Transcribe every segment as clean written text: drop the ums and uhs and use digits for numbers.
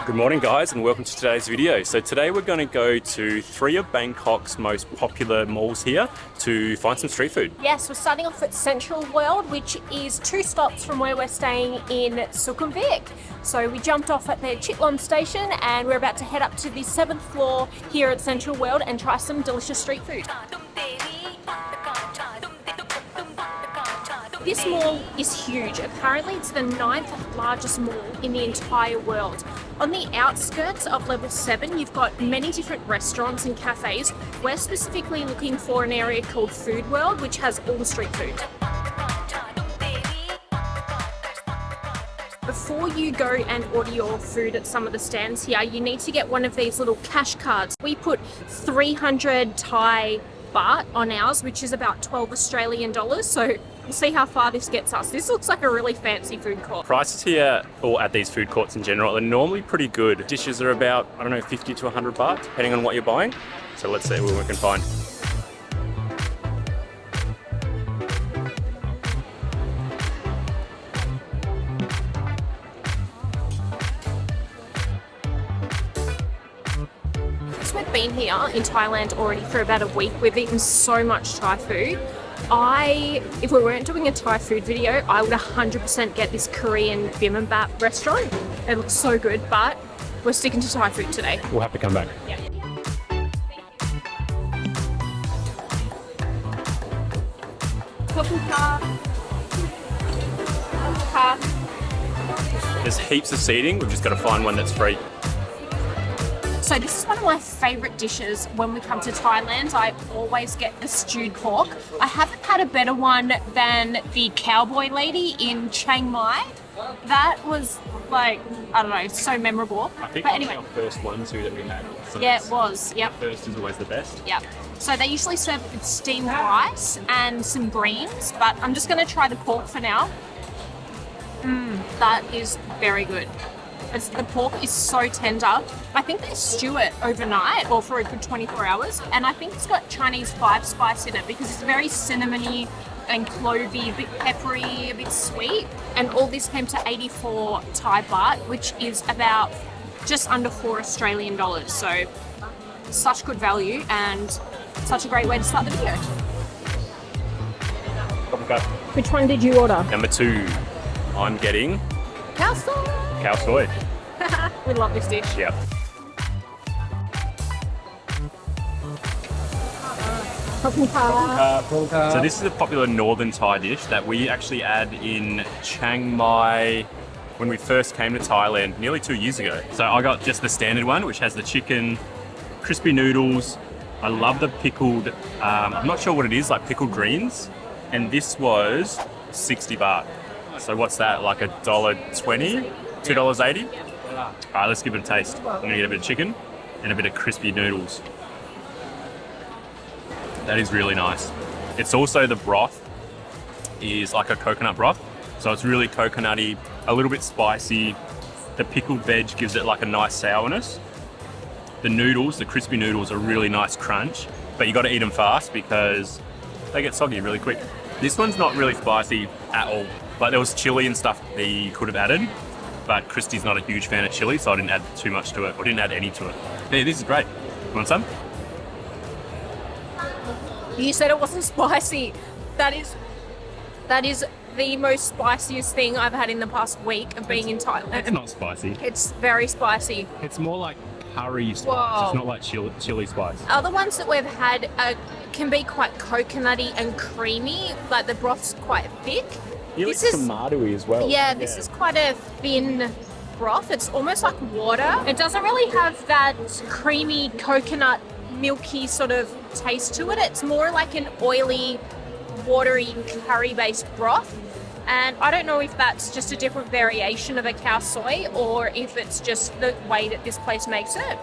Good morning guys and welcome to today's video. So today we're going to go to 3 of Bangkok's most popular malls here to find some street food. Yes, we're starting off at Centralworld, which is 2 stops from where we're staying in Sukhumvit. So we jumped off at the Chitlom station and we're about to head up to the 7th floor here at Centralworld and try some delicious street food. This mall is huge. Apparently it's the 9th largest mall in the entire world. On the outskirts of level 7, you've got many different restaurants and cafes. We're specifically looking for an area called Food World, which has all the street food. Before you go and order your food at some of the stands here, you need to get one of these little cash cards. We put 300 Thai baht on ours, which is about 12 Australian dollars. So we'll see how far this gets us. This looks like a really fancy food court. Prices here, or at these food courts in general, are normally pretty good. Dishes are about, I don't know, 50 to 100 baht, depending on what you're buying. So let's see what we can find. We've been here in Thailand already for about a week. We've eaten so much Thai food. If we weren't doing a Thai food video, I would 100% get this Korean bibimbap restaurant. It looks so good, but we're sticking to Thai food today. We'll have to come back. Yeah. There's heaps of seating, we've just got to find one that's free. So this is one of my favourite dishes when we come to Thailand. I always get the stewed pork. I haven't had a better one than the cowboy lady in Chiang Mai. That was like, I don't know, so memorable. I think but that anyway, was our first one too that we had. So yeah, it was. Yep. First is always the best. Yep. So they usually serve with steamed rice and some greens, but I'm just going to try the pork for now. That is very good. The pork is so tender. I think they stew it overnight or for a good 24 hours. And I think it's got Chinese 5 spice in it because it's very cinnamony and clovey, a bit peppery, a bit sweet. And all this came to 84 Thai baht, which is about just under 4 Australian dollars. So such good value and such a great way to start the video. Okay. Which one did you order? Number 2, I'm getting Khao soy. khao soy. We love this dish. Yep. So this is a popular northern Thai dish that we actually had in Chiang Mai when we first came to Thailand nearly 2 years ago. So I got just the standard one, which has the chicken, crispy noodles. I love the pickled, I'm not sure what it is, like pickled greens. And this was 60 baht. So what's that, like $1.20? $2.80? All right, let's give it a taste. I'm gonna get a bit of chicken and a bit of crispy noodles. That is really nice. It's also, the broth is like a coconut broth. So it's really coconutty, a little bit spicy. The pickled veg gives it like a nice sourness. The noodles, the crispy noodles, are really nice crunch, but you gotta eat them fast because they get soggy really quick. This one's not really spicy at all. Like there was chili and stuff that you could have added, but Kristy's not a huge fan of chili, so I didn't add too much to it, or didn't add any to it. Yeah, this is great. You want some? You said it wasn't spicy. That is the most spiciest thing I've had in the past week of being in Thailand. It's not spicy. It's very spicy. It's more like curry spice. Whoa. It's not like chili spice. Other ones that we've had can be quite coconutty and creamy, like the broth's quite thick. This is tomatoey as well. Yeah, this is quite a thin broth. It's almost like water. It doesn't really have that creamy coconut milky sort of taste to it. It's more like an oily, watery curry-based broth. And I don't know if that's just a different variation of a khao soy or if it's just the way that this place makes it.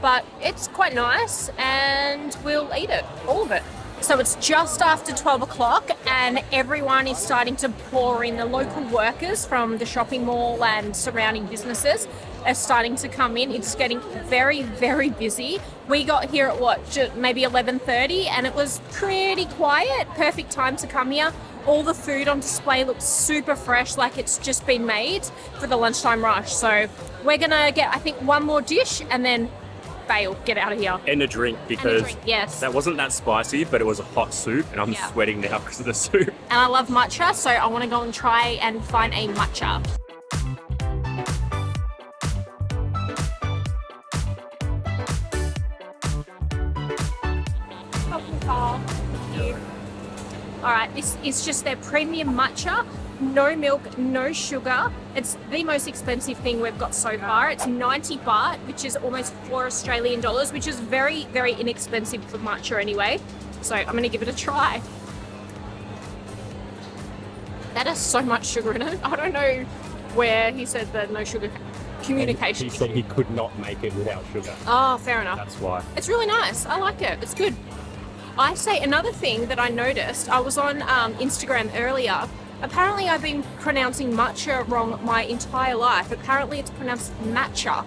But it's quite nice and we'll eat it, all of it. So it's just after 12 o'clock and everyone is starting to pour in. The local workers from the shopping mall and surrounding businesses are starting to come in. It's getting very, very busy. We got here at maybe 11:30 and it was pretty quiet. Perfect time to come here. all the food on display looks super fresh, like it's just been made for the lunchtime rush. So we're gonna get, I think, one more dish and then bail, get out of here. And a drink, because yes. that wasn't that spicy, but it was a hot soup, and I'm sweating now because of the soup. And I love matcha, so I want to go and try and find a matcha. All right, this is just their premium matcha. No milk, no sugar. It's the most expensive thing we've got so far. It's 90 baht, which is almost $4 Australian, which is very, very inexpensive for matcha anyway. So I'm gonna give it a try. That has so much sugar in it. I don't know where he said the no sugar communication. He said he could not make it without sugar. Oh, fair enough. That's why. It's really nice. I like it. It's good. I say another thing that I noticed, I was on Instagram earlier. Apparently I've been pronouncing matcha wrong my entire life. Apparently it's pronounced matcha.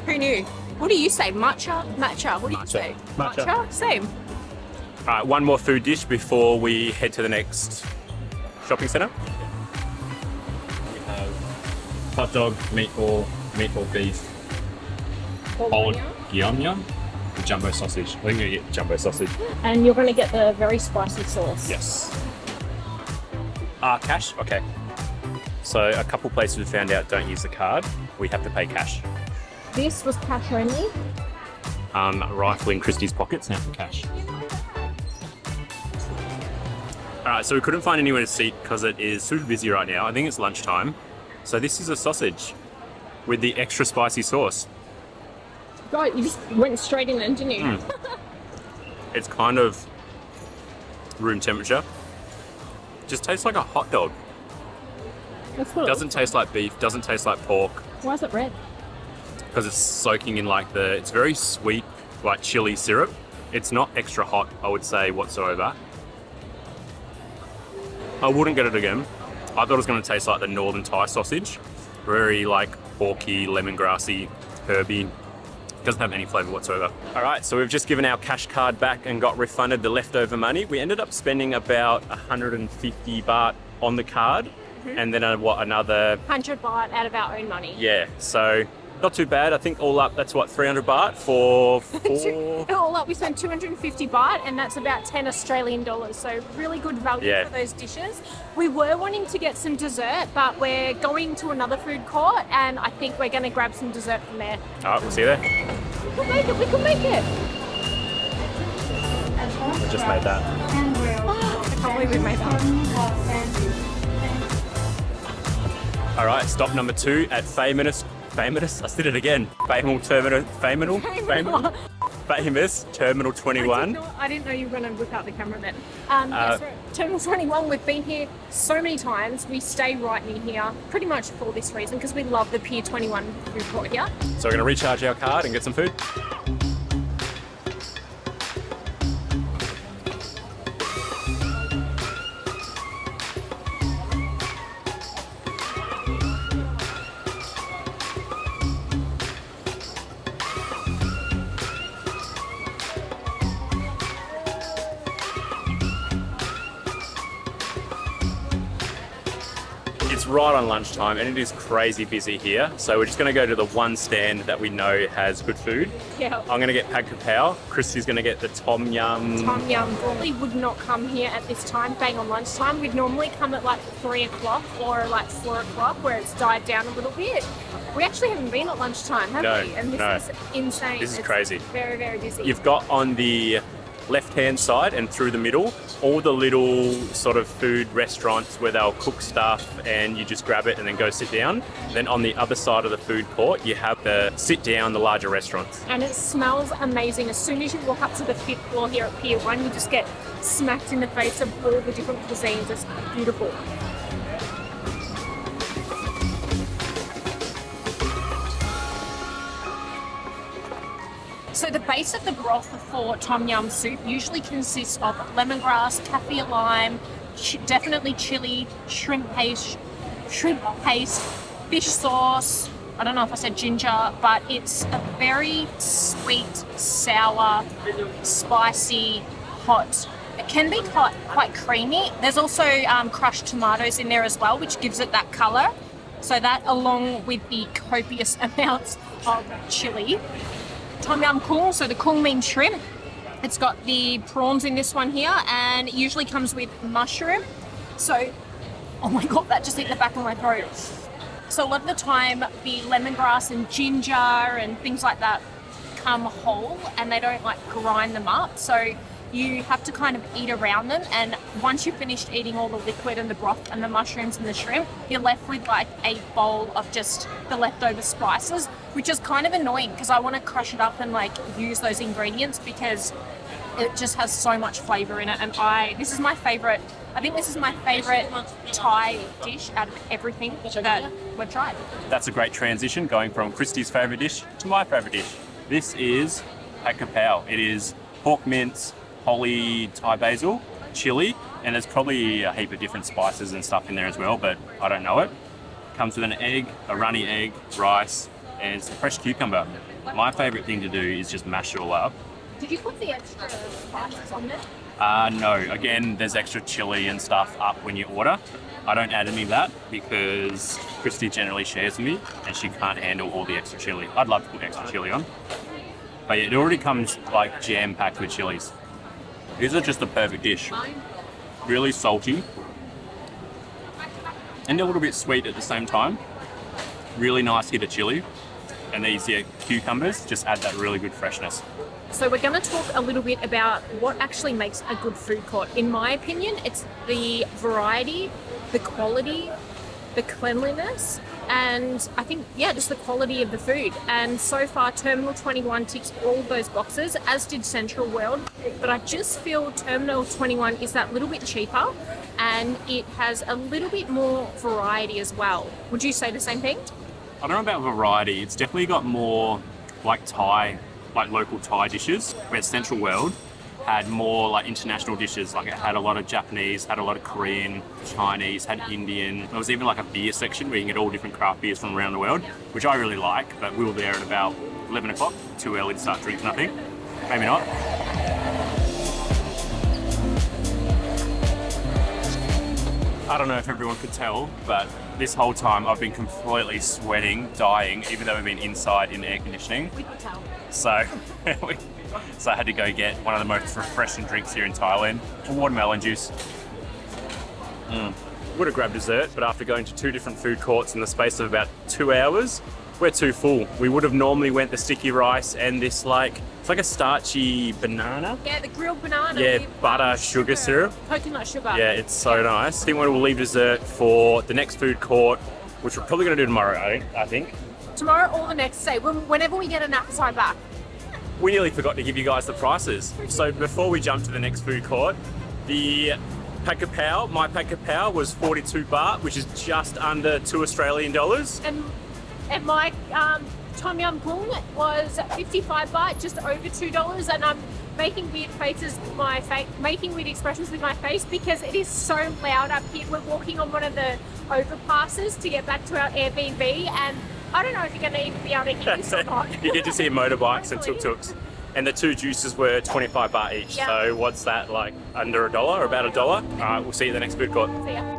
Who knew? What do you say? Matcha? Matcha. What do you say? Matcha. Same. All right, one more food dish before we head to the next shopping centre. We have hot dog, meatball beef, whole gyam, the jumbo sausage. We're gonna get jumbo sausage. And you're going to get the very spicy sauce. Yes. Cash? Okay. So a couple places we found out don't use the card. We have to pay cash. This was cash only. Rifling Kristy's pockets now for cash. Alright, so we couldn't find anywhere to sit because it is super busy right now. I think it's lunchtime. So this is a sausage with the extra spicy sauce. God, you just went straight in then, didn't you? It's kind of room temperature. Just tastes like a hot dog. That's what Doesn't taste like beef, doesn't taste like pork. Why is it red? Because it's soaking in like it's very sweet, like chili syrup. It's not extra hot, I would say, whatsoever. I wouldn't get it again. I thought it was going to taste like the Northern Thai sausage. Very like porky, lemongrassy, herby. Doesn't have any flavour whatsoever. All right, so we've just given our cash card back and got refunded the leftover money. We ended up spending about 150 baht on the card, and then another 100 baht out of our own money. Yeah, so not too bad. I think all up, that's what, 300 baht for 4... All up, we spent 250 baht, and that's about 10 Australian dollars. So really good value for those dishes. We were wanting to get some dessert, but we're going to another food court, and I think we're going to grab some dessert from there. All right, we'll see you there. We can make it, we can make it. We just made that. I can't believe we made that. All right, stop number 2 at famous, I said it again. Famous Terminal 21. I didn't know you were going to whip out the camera then. Yes, Terminal 21, we've been here so many times. We stay right near here, pretty much for this reason, because we love the Pier 21 food court here. So we're going to recharge our card and get some food. It's right on lunchtime and it is crazy busy here. So we're just going to go to the one stand that we know has good food. Yeah. I'm going to get pad krapow. Kristy's going to get the tom yum. Tom yum. We would not come here at this time, bang on lunchtime. We'd normally come at like 3 o'clock or like 4 o'clock where it's died down a little bit. We actually haven't been at lunchtime, have we? And this is insane. This is crazy. Very, very busy. You've got on the left-hand side and through the middle, all the little sort of food restaurants where they'll cook stuff and you just grab it and then go sit down. Then on the other side of the food court, you have the sit down, the larger restaurants. And it smells amazing. As soon as you walk up to the 5th floor here at Pier 1, you just get smacked in the face of all the different cuisines. It's beautiful. So the base of the broth for tom yum soup usually consists of lemongrass, kaffir lime, definitely chili, shrimp paste, fish sauce. I don't know if I said ginger, but it's a very sweet, sour, spicy, hot It can be quite creamy. There's also crushed tomatoes in there as well, which gives it that colour. So that, along with the copious amounts of chili. Tom yum kung, so the kung means shrimp. It's got the prawns in this one here, and it usually comes with mushroom. So, oh my god, that just hit the back of my throat. So a lot of the time, the lemongrass and ginger and things like that come whole, and they don't like grind them up. So you have to kind of eat around them, and once you've finished eating all the liquid and the broth and the mushrooms and the shrimp, you're left with like a bowl of just the leftover spices, which is kind of annoying because I want to crush it up and like use those ingredients because it just has so much flavor in it. And this is my favorite. I think this is my favorite Thai dish out of everything that we've tried. That's a great transition, going from Kristy's favorite dish to my favorite dish. This is krapow. It is pork mince, holly, Thai basil, chili, and there's probably a heap of different spices and stuff in there as well, but I don't know it. Comes with an egg, a runny egg, rice, and some fresh cucumber. My favourite thing to do is just mash it all up. Did you put the extra spices on there? No. Again, there's extra chili and stuff up when you order. I don't add any of that because Kristy generally shares with me and she can't handle all the extra chili. I'd love to put extra chili on. But yeah, it already comes like jam-packed with chilies. These are just the perfect dish. Really salty and a little bit sweet at the same time. Really nice hit of chili. And these cucumbers just add that really good freshness. So we're going to talk a little bit about what actually makes a good food court. In my opinion, it's the variety, the quality, the cleanliness, and I think, yeah, just the quality of the food. And so far, Terminal 21 ticks all those boxes, as did Centralworld. But I just feel Terminal 21 is that little bit cheaper, and it has a little bit more variety as well. Would you say the same thing? I don't know about variety. It's definitely got more like Thai, like local Thai dishes, where Centralworld had more like international dishes. Like it had a lot of Japanese, had a lot of Korean, Chinese, had Indian. There was even like a beer section where you can get all different craft beers from around the world, which I really like, but we were there at about 11 o'clock. Too early to start drinking, I think. Maybe not. I don't know if everyone could tell, but this whole time I've been completely sweating, dying, even though we've been inside in air conditioning. We could tell. So I had to go get one of the most refreshing drinks here in Thailand, watermelon juice. Would have grabbed dessert, but after going to 2 different food courts in the space of about 2 hours, we're too full. We would have normally went the sticky rice and this it's like a starchy banana. Yeah, the grilled banana. Yeah, with butter, sugar syrup. Coconut sugar. Yeah, it's so nice. I think we'll leave dessert for the next food court, which we're probably going to do tomorrow, I think. Tomorrow or the next day, whenever we get an appetite back. We nearly forgot to give you guys the prices. So before we jump to the next food court, the my krapow was 42 baht, which is just under $2 Australian. And my Tom Yum Kung was 55 baht, just over $2, and I'm making weird faces with making weird expressions with my face because it is so loud up here. We're walking on one of the overpasses to get back to our Airbnb, and I don't know if you're going to even be able to hear this or not. You get to see motorbikes and tuk-tuks. And the 2 juices were 25 baht each. Yeah. So what's that, like under $1 or about $1? All right, we'll see you at the next food court. See ya.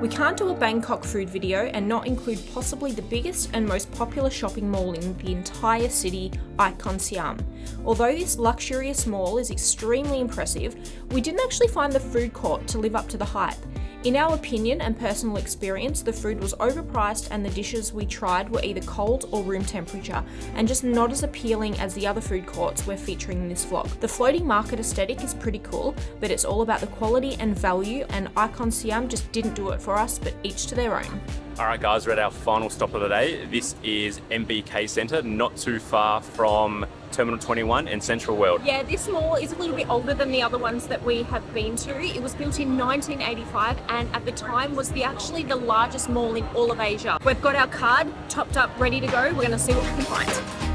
We can't do a Bangkok food video and not include possibly the biggest and most popular shopping mall in the entire city, Icon Siam. Although this luxurious mall is extremely impressive, we didn't actually find the food court to live up to the hype. In our opinion and personal experience, the food was overpriced and the dishes we tried were either cold or room temperature and just not as appealing as the other food courts we're featuring in this vlog. The floating market aesthetic is pretty cool, but it's all about the quality and value, and Icon Siam just didn't do it for us, but each to their own. Alright guys, we're at our final stop of the day. This is MBK Centre, not too far from Terminal 21 and Centralworld. Yeah, this mall is a little bit older than the other ones that we have been to. It was built in 1985 and at the time was actually the largest mall in all of Asia. We've got our card topped up, ready to go. We're going to see what we can find.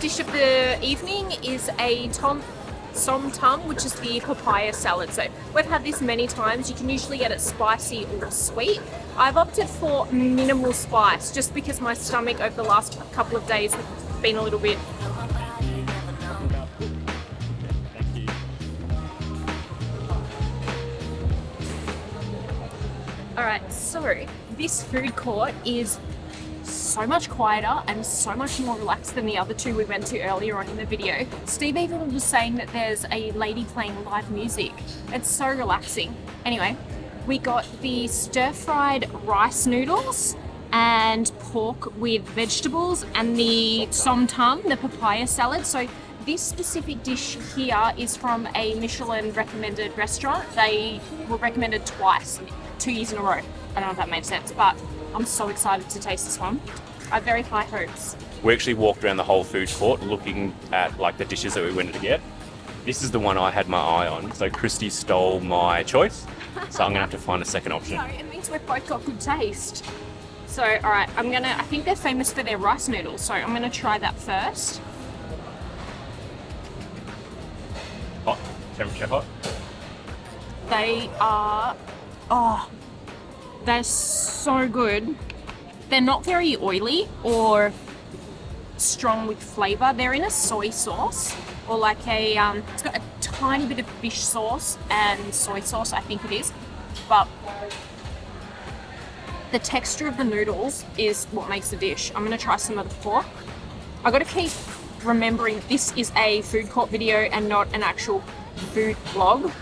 dish of the evening is a som tam, which is the papaya salad. So we've had this many times. You can usually get it spicy or sweet. I've opted for minimal spice just because my stomach over the last couple of days has been a little bit. Alright, so this food court is so much quieter and so much more relaxed than the other two we went to earlier on in the video. Steve even was saying that there's a lady playing live music. It's so relaxing. Anyway, we got the stir-fried rice noodles and pork with vegetables and the som tam, the papaya salad. So this specific dish here is from a Michelin recommended restaurant. They were recommended twice, 2 years in a row. I don't know if that made sense, but I'm so excited to taste this one. I have very high hopes. We actually walked around the whole food court looking at like the dishes that we wanted to get. This is the one I had my eye on, so Kristy stole my choice. So I'm gonna have to find a second option. No, it means we've both got good taste. So, all right, I think they're famous for their rice noodles, so I'm gonna try that first. Hot, temperature hot. They are, they're so good. They're not very oily or strong with flavor. They're in a soy sauce or like a, it's got a tiny bit of fish sauce and soy sauce, I think it is. But the texture of the noodles is what makes the dish. I'm gonna try some of the pork. I gotta keep remembering this is a food court video and not an actual food vlog.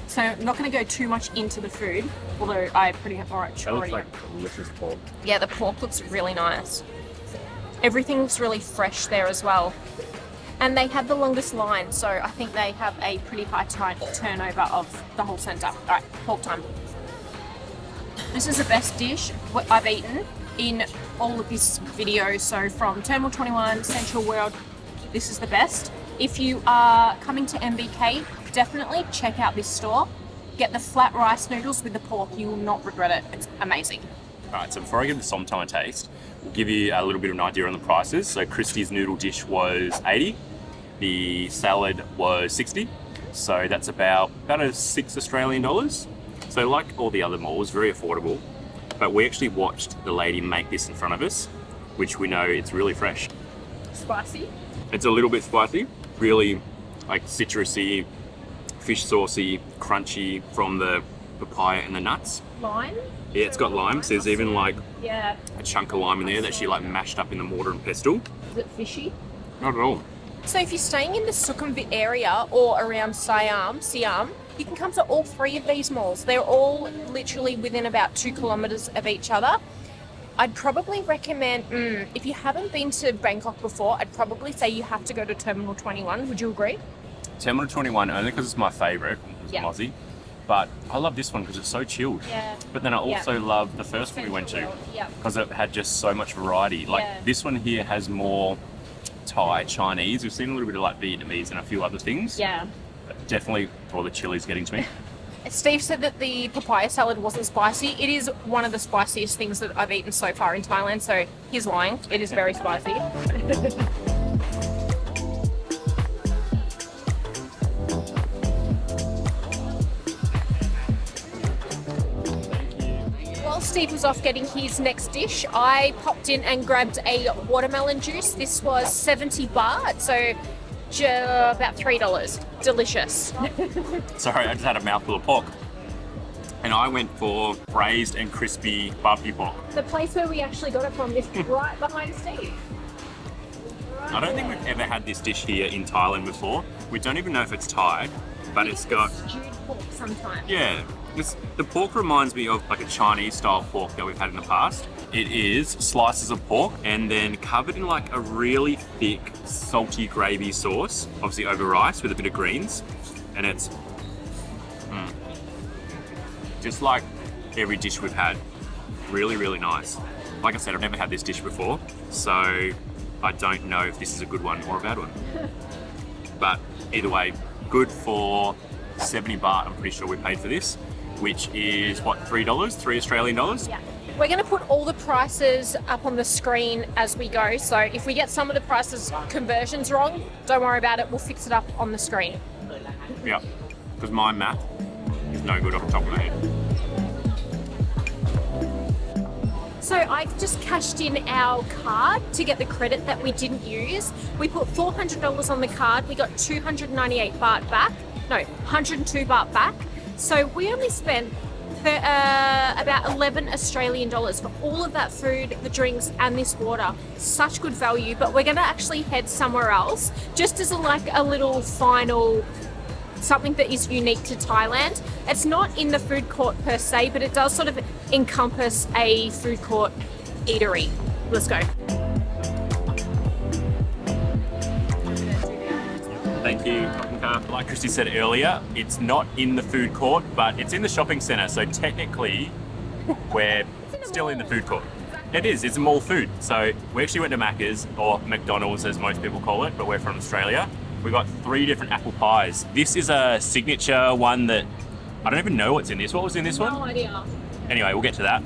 So I'm not going to go too much into the food, although I pretty much already. That looks like delicious pork. Yeah, the pork looks really nice. Everything looks really fresh there as well. And they have the longest line, so I think they have a pretty high turnover of the whole centre. All right, pork time. This is the best dish I've eaten in all of this video. So from Terminal 21, Centralworld, this is the best. If you are coming to MBK, definitely check out this store. Get the flat rice noodles with the pork. You will not regret it. It's amazing. All right, so before I give the som tam a taste, we'll give you a little bit of an idea on the prices. So Kristy's noodle dish was 80, the salad was 60. So that's about a $6 Australian. So like all the other malls, very affordable. But we actually watched the lady make this in front of us, which we know it's really fresh. Spicy. It's a little bit spicy, really like citrusy, fish saucy, crunchy from the papaya and the nuts. Lime? Yeah, it's got lime. So there's even like Yeah. a chunk of lime in there that she like mashed up in the mortar and pestle. Is it fishy? Not at all. So if you're staying in the Sukhumvit area or around Siam, you can come to all three of these malls. They're all literally within about 2 kilometers of each other. I'd probably recommend, if you haven't been to Bangkok before, I'd probably say you have to go to Terminal 21. Would you agree? Terminal 21 only because it's my favourite, because Yeah. I'm Aussie. But I love this one because it's so chilled. Yeah. But then I also love the first one we went to Centralworld, yeah. because it had just so much variety. Like Yeah. this one here has more Thai, Chinese. We've seen a little bit of like Vietnamese and a few other things. Yeah. But definitely all the chili's getting to me. Steve said that the papaya salad wasn't spicy. It is one of the spiciest things that I've eaten so far in Thailand, so he's lying. It is very spicy. While Steve was off getting his next dish, I popped in and grabbed a watermelon juice. This was 70 baht, so about $3. Delicious. Sorry, I just had a mouthful of pork. And I went for braised and crispy barbecue pork. The place where we actually got it from is right behind Steve. I don't think we've ever had this dish here in Thailand before. We don't even know if it's Thai, but it's got, stewed pork sometimes. yeah. The pork reminds me of like a Chinese style pork that we've had in the past. It is slices of pork and then covered in like a really thick, salty gravy sauce, obviously over rice with a bit of greens. And it's just like every dish we've had. Really, really nice. Like I said, I've never had this dish before, so I don't know if this is a good one or a bad one. But either way, good for 70 baht. I'm pretty sure we paid for this, which is what, $3? $3 Australian dollars? Yeah. We're going to put all the prices up on the screen as we go. So if we get some of the prices conversions wrong, don't worry about it. We'll fix it up on the screen. Yeah, because my math is no good off the top of my head. So I've just cashed in our card to get the credit that we didn't use. We put $400 on the card. We got 298 baht back. No, 102 baht back. So we only spent about 11 Australian dollars for all of that food, the drinks and this water. Such good value, but we're gonna actually head somewhere else just as a little final something that is unique to Thailand. It's not in the food court per se, but it does sort of encompass a food court eatery. Let's go. Thank you. Like Kristy said earlier, it's not in the food court, but it's in the shopping centre. So technically, we're still in the food court. It is. It's a mall food. So we actually went to Macca's, or McDonald's as most people call it, but we're from Australia. We got 3 different apple pies. This is a signature one that I don't even know what's in this. What was in this one? No idea. Anyway, we'll get to that.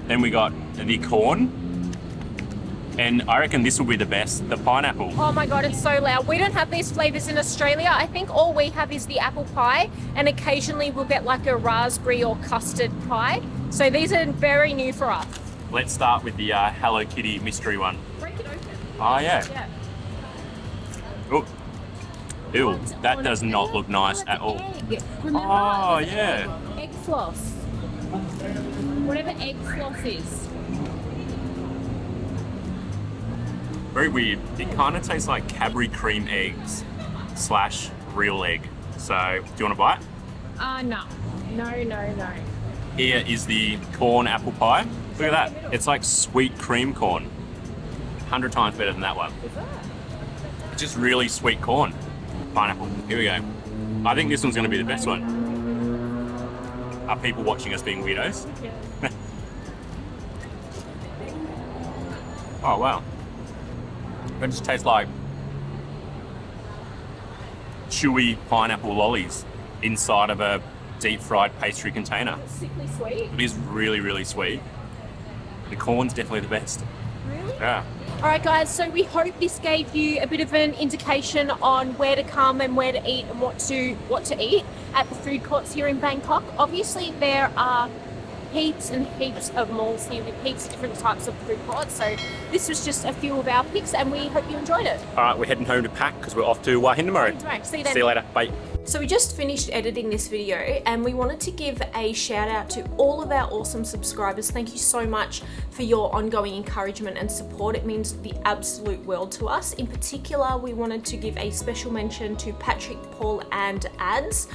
Then we got the corn. And I reckon this will be the best, the pineapple. Oh my God, it's so loud. We don't have these flavors in Australia. I think all we have is the apple pie, and occasionally we'll get like a raspberry or custard pie. So these are very new for us. Let's start with the Hello Kitty mystery one. Break it open. Oh yeah. Oh. Ew, that does not look nice at all. Egg. Remember? Oh yeah. Egg floss. Whatever egg floss is. Very weird. It kind of tastes like Cadbury cream eggs / real egg. So, do you want to bite? No. No. Here is the corn apple pie. Look at that. It's like sweet cream corn. 100 times better than that one. It's just really sweet corn. Pineapple. Here we go. I think this one's going to be the best one. Are people watching us being weirdos? Yeah. Oh, wow. It just tastes like chewy pineapple lollies inside of a deep fried pastry container. It's sickly sweet. It is really, really sweet. The corn's definitely the best. Really? Yeah. All right, guys, so we hope this gave you a bit of an indication on where to come and where to eat and what to eat at the food courts here in Bangkok. Obviously, there are heaps and heaps of malls here with heaps of different types of food courts. So this was just a few of our picks, and we hope you enjoyed it. All right, we're heading home to pack because we're off to Wahin tomorrow. Right, see you then. See you later. Bye. So we just finished editing this video and we wanted to give a shout out to all of our awesome subscribers. Thank you so much for your ongoing encouragement and support. It means the absolute world to us. In particular, we wanted to give a special mention to Patrick, Paul and Ads.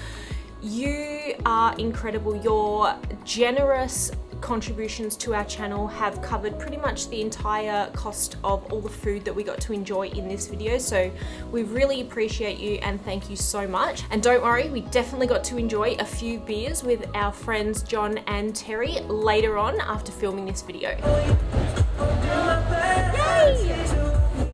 You are incredible. Your generous contributions to our channel have covered pretty much the entire cost of all the food that we got to enjoy in this video, so we really appreciate you and thank you so much. And don't worry, we definitely got to enjoy a few beers with our friends John and Terry later on after filming this video.